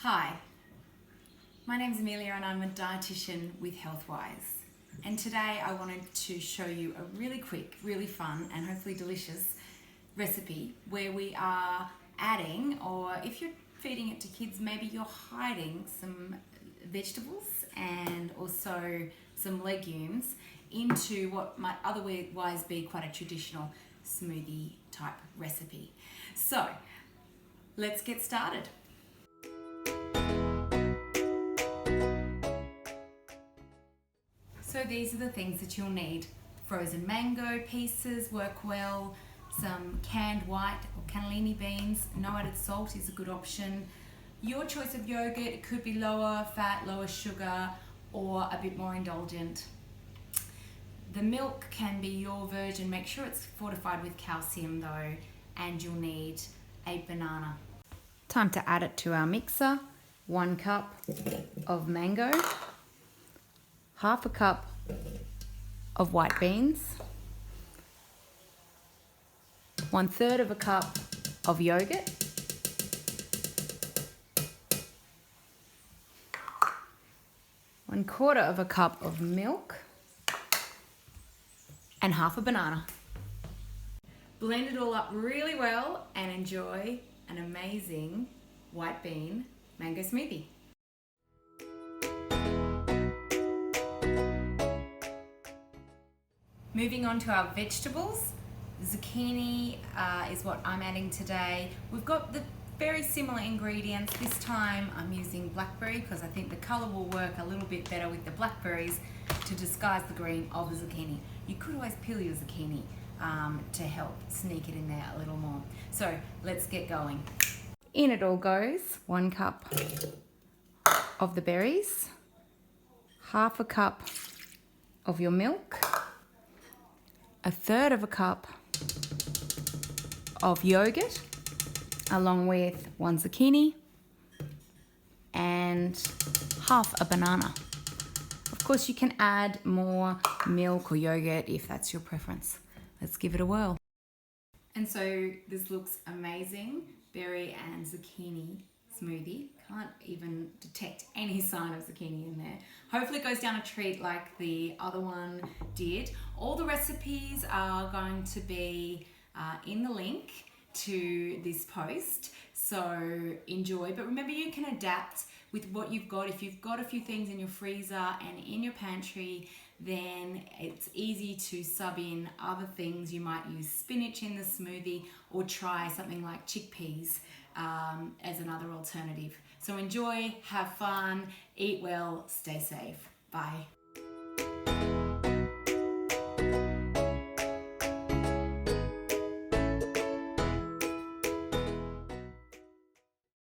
Hi, my name's Amelia and I'm a dietitian with HealthWISE. And today I wanted to show you a really quick, really fun and hopefully delicious recipe where we are adding, or if you're feeding it to kids, maybe you're hiding some vegetables and also some legumes into what might otherwise be quite a traditional smoothie type recipe. So let's get started. So these are the things that you'll need. Frozen mango pieces work well, some canned white or cannellini beans, no added salt is a good option. Your choice of yogurt, it could be lower fat, lower sugar, or a bit more indulgent. The milk can be your version, make sure it's fortified with calcium though, and you'll need a banana. Time to add it to our mixer. 1 cup of mango, half a cup of white beans, 1/3 of a cup of yogurt, 1/4 of a cup of milk, and half a banana. Blend it all up really well and enjoy an amazing white bean mango smoothie. Moving on to our vegetables, zucchini is what I'm adding today. We've got the very similar ingredients. This time I'm using blackberry because I think the colour will work a little bit better with the blackberries to disguise the green of the zucchini. You could always peel your zucchini to help sneak it in there a little more. So let's get going. In it all goes 1 cup of the berries, half a cup of your milk, 1/3 of a cup of yogurt, along with 1 zucchini and half a banana. Of course, you can add more milk or yogurt if that's your preference. Let's give it a whirl. And so this looks amazing. Berry and zucchini smoothie. Can't even detect any sign of zucchini in there. Hopefully it goes down a treat like the other one did. All the recipes are going to be in the link to this post, so enjoy. But remember, you can adapt with what you've got. If you've got a few things in your freezer and in your pantry, then it's easy to sub in other things. You might use spinach in the smoothie or try something like chickpeas as another alternative. So enjoy, have fun, eat well, stay safe. Bye.